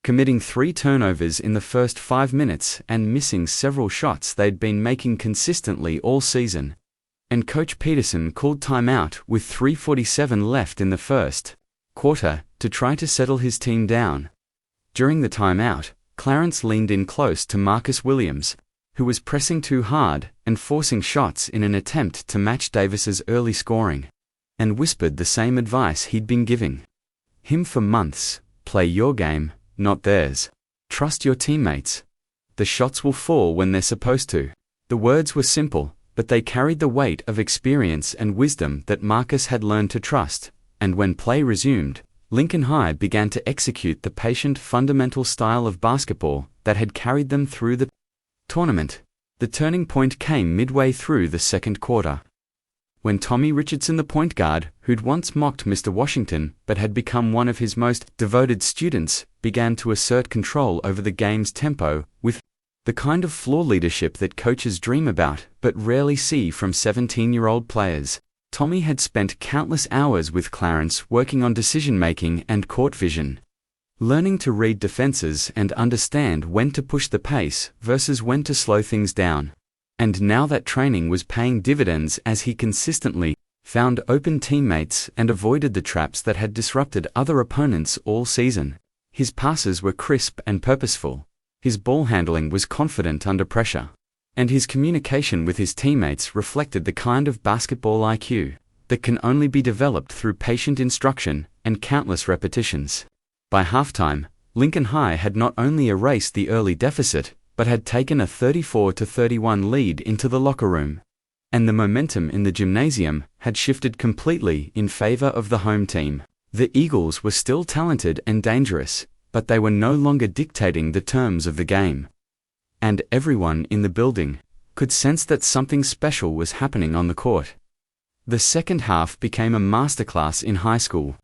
Committing 3 turnovers in the first 5 minutes and missing several shots they'd been making consistently all season. And Coach Peterson called timeout with 3:47 left in the first quarter to try to settle his team down. During the timeout, Clarence leaned in close to Marcus Williams, who was pressing too hard and forcing shots in an attempt to match Davis's early scoring, and whispered the same advice he'd been giving him for months: play your game, not theirs. Trust your teammates. The shots will fall when they're supposed to. The words were simple, but they carried the weight of experience and wisdom that Marcus had learned to trust, and when play resumed, Lincoln High began to execute the patient, fundamental style of basketball that had carried them through the tournament. The turning point came midway through the second quarter, when Tommy Richardson, the point guard, who'd once mocked Mr. Washington but had become one of his most devoted students, began to assert control over the game's tempo with the kind of floor leadership that coaches dream about but rarely see from 17-year-old players. Tommy had spent countless hours with Clarence working on decision-making and court vision, learning to read defenses and understand when to push the pace versus when to slow things down. And now that training was paying dividends as he consistently found open teammates and avoided the traps that had disrupted other opponents all season. His passes were crisp and purposeful. His ball handling was confident under pressure, and his communication with his teammates reflected the kind of basketball IQ that can only be developed through patient instruction and countless repetitions. By halftime, Lincoln High had not only erased the early deficit, but had taken a 34-31 lead into the locker room, and the momentum in the gymnasium had shifted completely in favor of the home team. The Eagles were still talented and dangerous, but they were no longer dictating the terms of the game. And everyone in the building could sense that something special was happening on the court. The second half became a masterclass in high school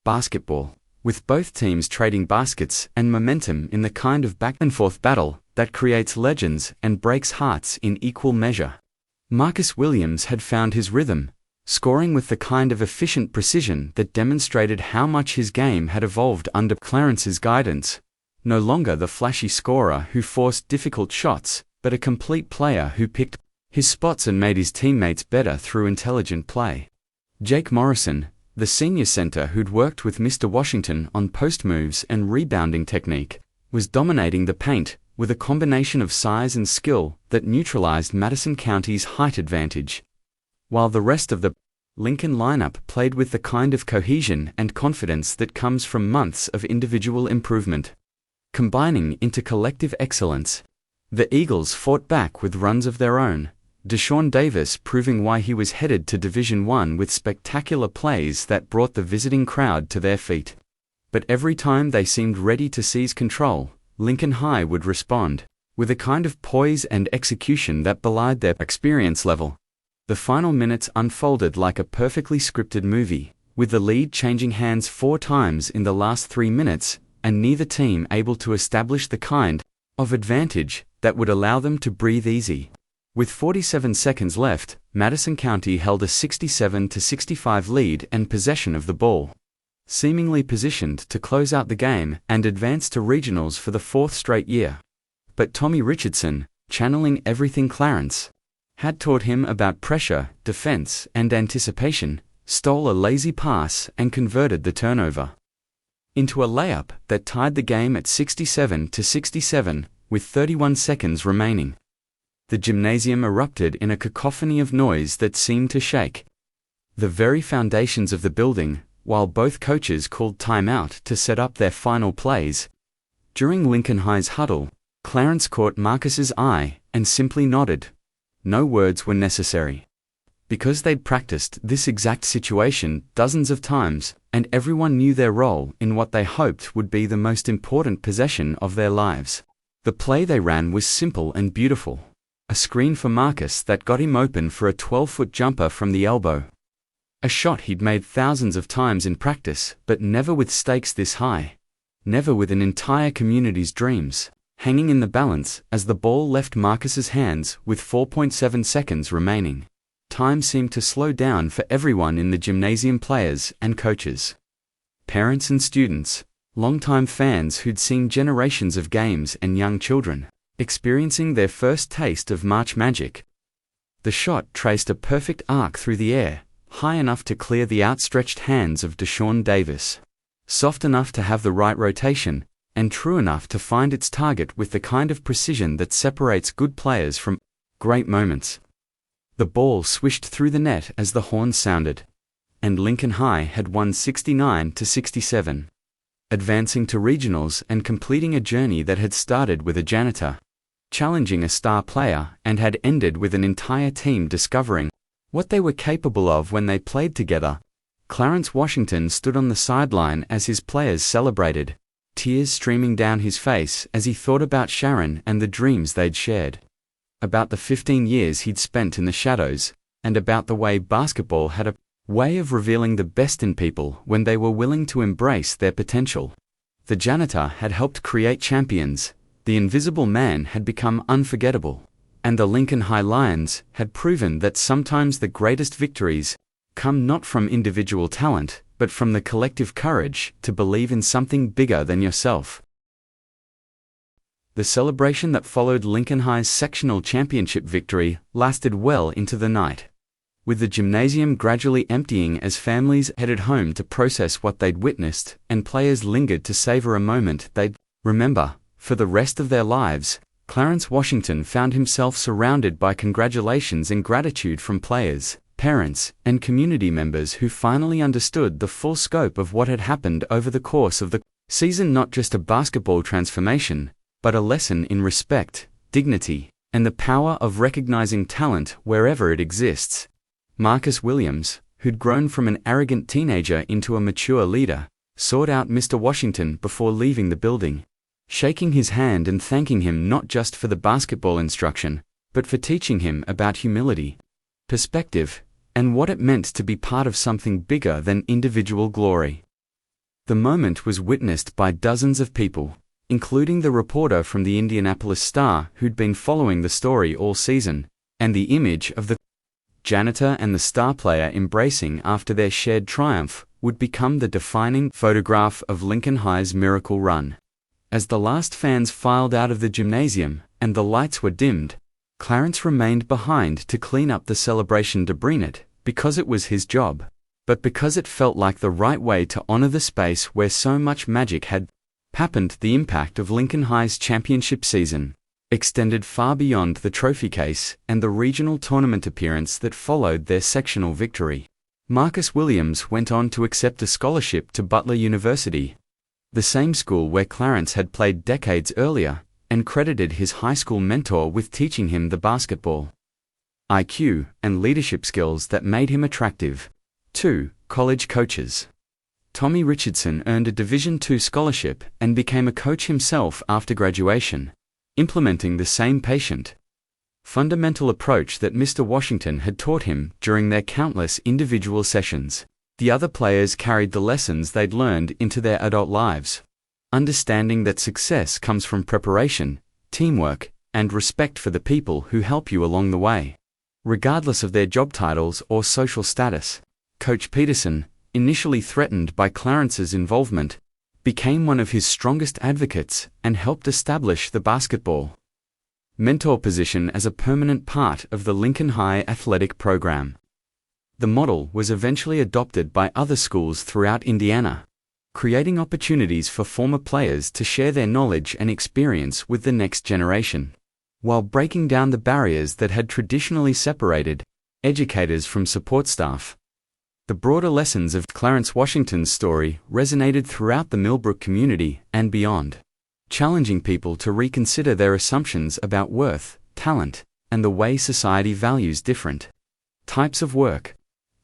basketball, with both teams trading baskets and momentum in the kind of back-and-forth battle that creates legends and breaks hearts in equal measure. Marcus Williams had found his rhythm, scoring with the kind of efficient precision that demonstrated how much his game had evolved under Clarence's guidance. No longer the flashy scorer who forced difficult shots, but a complete player who picked his spots and made his teammates better through intelligent play. Jake Morrison, the senior center who'd worked with Mr. Washington on post moves and rebounding technique, was dominating the paint with a combination of size and skill that neutralized Madison County's height advantage, while the rest of the Lincoln lineup played with the kind of cohesion and confidence that comes from months of individual improvement, combining into collective excellence. The Eagles fought back with runs of their own, Deshaun Davis proving why he was headed to Division I with spectacular plays that brought the visiting crowd to their feet. But every time they seemed ready to seize control, Lincoln High would respond, with a kind of poise and execution that belied their experience level. The final minutes unfolded like a perfectly scripted movie, with the lead changing hands 4 times in the last 3 minutes, and neither team able to establish the kind of advantage that would allow them to breathe easy. With 47 seconds left, Madison County held a 67-65 lead and possession of the ball, seemingly positioned to close out the game and advance to regionals for the 4th straight year. But Tommy Richardson, channeling everything Clarence had taught him about pressure, defense, and anticipation, stole a lazy pass and converted the turnover into a layup that tied the game at 67-67 with 31 seconds remaining. The gymnasium erupted in a cacophony of noise that seemed to shake the very foundations of the building, while both coaches called timeout to set up their final plays. During Lincoln High's huddle, Clarence caught Marcus's eye and simply nodded. No words were necessary, because they'd practiced this exact situation dozens of times, and everyone knew their role in what they hoped would be the most important possession of their lives. The play they ran was simple and beautiful. A screen for Marcus that got him open for a 12-foot jumper from the elbow. A shot he'd made thousands of times in practice, but never with stakes this high. Never with an entire community's dreams. hanging in the balance as the ball left Marcus's hands with 4.7 seconds remaining. Time seemed to slow down for everyone in the gymnasium: players and coaches, parents and students, longtime fans who'd seen generations of games, and young children experiencing their first taste of March magic. The shot traced a perfect arc through the air, high enough to clear the outstretched hands of Deshaun Davis, soft enough to have the right rotation, and true enough to find its target with the kind of precision that separates good players from great moments. The ball swished through the net as the horn sounded, and Lincoln High had won 69-67, advancing to regionals and completing a journey that had started with a janitor challenging a star player and had ended with an entire team discovering what they were capable of when they played together. Clarence Washington stood on the sideline as his players celebrated, tears streaming down his face as he thought about Sharon and the dreams they'd shared, about the 15 years he'd spent in the shadows, and about the way basketball had a way of revealing the best in people when they were willing to embrace their potential. The janitor had helped create champions, the invisible man had become unforgettable, and the Lincoln High Lions had proven that sometimes the greatest victories come not from individual talent, but from the collective courage to believe in something bigger than yourself. The celebration that followed Lincoln High's sectional championship victory lasted well into the night, with the gymnasium gradually emptying as families headed home to process what they'd witnessed, and players lingered to savor a moment they'd remember for the rest of their lives. Clarence Washington found himself surrounded by congratulations and gratitude from players, parents, and community members who finally understood the full scope of what had happened over the course of the season. Not just a basketball transformation, but a lesson in respect, dignity, and the power of recognizing talent wherever it exists. Marcus Williams, who'd grown from an arrogant teenager into a mature leader, sought out Mr. Washington before leaving the building, shaking his hand and thanking him not just for the basketball instruction, but for teaching him about humility, perspective, and what it meant to be part of something bigger than individual glory. The moment was witnessed by dozens of people, including the reporter from the Indianapolis Star who'd been following the story all season, and the image of the janitor and the star player embracing after their shared triumph would become the defining photograph of Lincoln High's miracle run. As the last fans filed out of the gymnasium and the lights were dimmed, Clarence remained behind to clean up the celebration debris, not because it was his job, but because it felt like the right way to honor the space where so much magic had happened. The impact of Lincoln High's championship season extended far beyond the trophy case and the regional tournament appearance that followed their sectional victory. Marcus Williams went on to accept a scholarship to Butler University, the same school where Clarence had played decades earlier, and credited his high school mentor with teaching him the basketball IQ and leadership skills that made him attractive to college coaches. Tommy Richardson earned a Division II scholarship and became a coach himself after graduation, implementing the same patient, fundamental approach that Mr. Washington had taught him during their countless individual sessions. The other players carried the lessons they'd learned into their adult lives, understanding that success comes from preparation, teamwork, and respect for the people who help you along the way, regardless of their job titles or social status. Coach Peterson, initially threatened by Clarence's involvement, became one of his strongest advocates and helped establish the basketball mentor position as a permanent part of the Lincoln High athletic program. The model was eventually adopted by other schools throughout Indiana, creating opportunities for former players to share their knowledge and experience with the next generation, while breaking down the barriers that had traditionally separated educators from support staff. The broader lessons of Clarence Washington's story resonated throughout the Millbrook community and beyond, challenging people to reconsider their assumptions about worth, talent, and the way society values different types of work.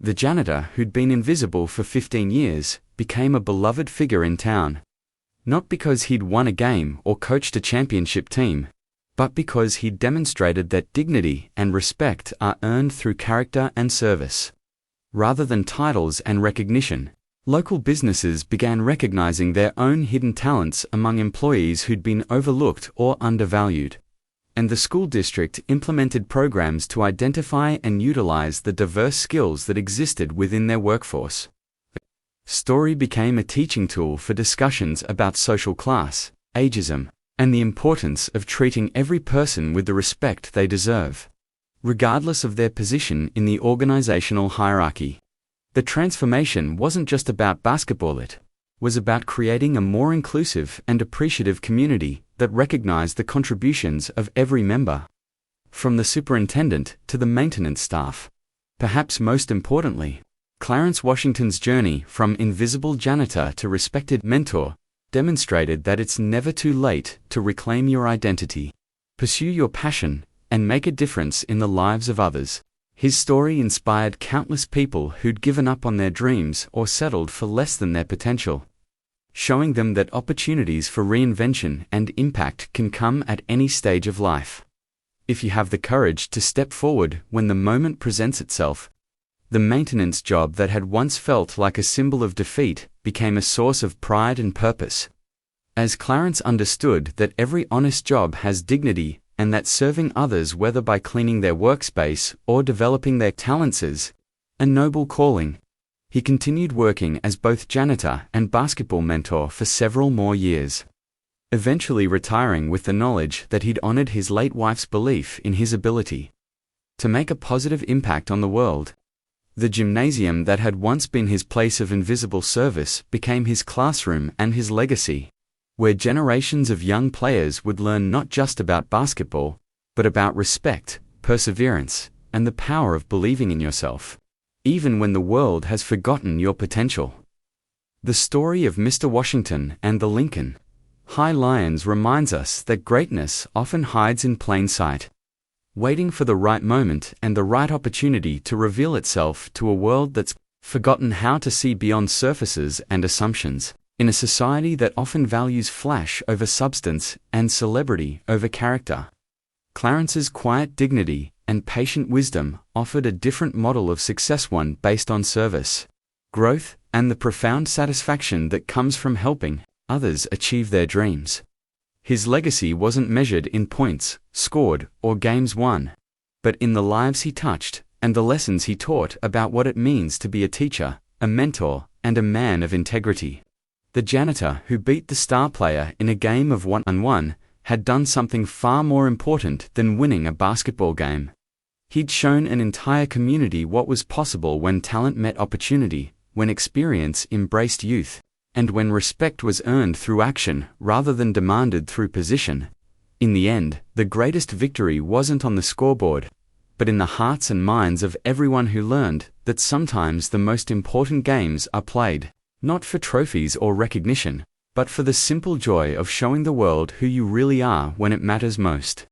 The janitor, who'd been invisible for 15 years, became a beloved figure in town, not because he'd won a game or coached a championship team, but because he'd demonstrated that dignity and respect are earned through character and service, rather than titles and recognition. Local businesses began recognizing their own hidden talents among employees who'd been overlooked or undervalued. And the school district implemented programs to identify and utilize the diverse skills that existed within their workforce. Story became a teaching tool for discussions about social class, ageism, and the importance of treating every person with the respect they deserve, regardless of their position in the organizational hierarchy. The transformation wasn't just about basketball, it was about creating a more inclusive and appreciative community that recognized the contributions of every member, from the superintendent to the maintenance staff. Perhaps most importantly, Clarence Washington's journey from invisible janitor to respected mentor demonstrated that it's never too late to reclaim your identity, pursue your passion, and make a difference in the lives of others. His story inspired countless people who'd given up on their dreams or settled for less than their potential, showing them that opportunities for reinvention and impact can come at any stage of life. If you have the courage to step forward when the moment presents itself, the maintenance job that had once felt like a symbol of defeat became a source of pride and purpose. As Clarence understood that every honest job has dignity and that serving others, whether by cleaning their workspace or developing their talents, is a noble calling, he continued working as both janitor and basketball mentor for several more years, eventually retiring with the knowledge that he'd honored his late wife's belief in his ability to make a positive impact on the world. The gymnasium that had once been his place of invisible service became his classroom and his legacy, where generations of young players would learn not just about basketball, but about respect, perseverance, and the power of believing in yourself, even when the world has forgotten your potential. The story of Mr. Washington and the Lincoln High Lions reminds us that greatness often hides in plain sight, waiting for the right moment and the right opportunity to reveal itself to a world that's forgotten how to see beyond surfaces and assumptions. In a society that often values flash over substance and celebrity over character, Clarence's quiet dignity and patient wisdom offered a different model of success, one based on service, growth, and the profound satisfaction that comes from helping others achieve their dreams. His legacy wasn't measured in points scored or games won, but in the lives he touched and the lessons he taught about what it means to be a teacher, a mentor, and a man of integrity. The janitor who beat the star player in a game of one-on-one had done something far more important than winning a basketball game. He'd shown an entire community what was possible when talent met opportunity, when experience embraced youth, and when respect was earned through action rather than demanded through position. In the end, the greatest victory wasn't on the scoreboard, but in the hearts and minds of everyone who learned that sometimes the most important games are played, not for trophies or recognition, but for the simple joy of showing the world who you really are when it matters most.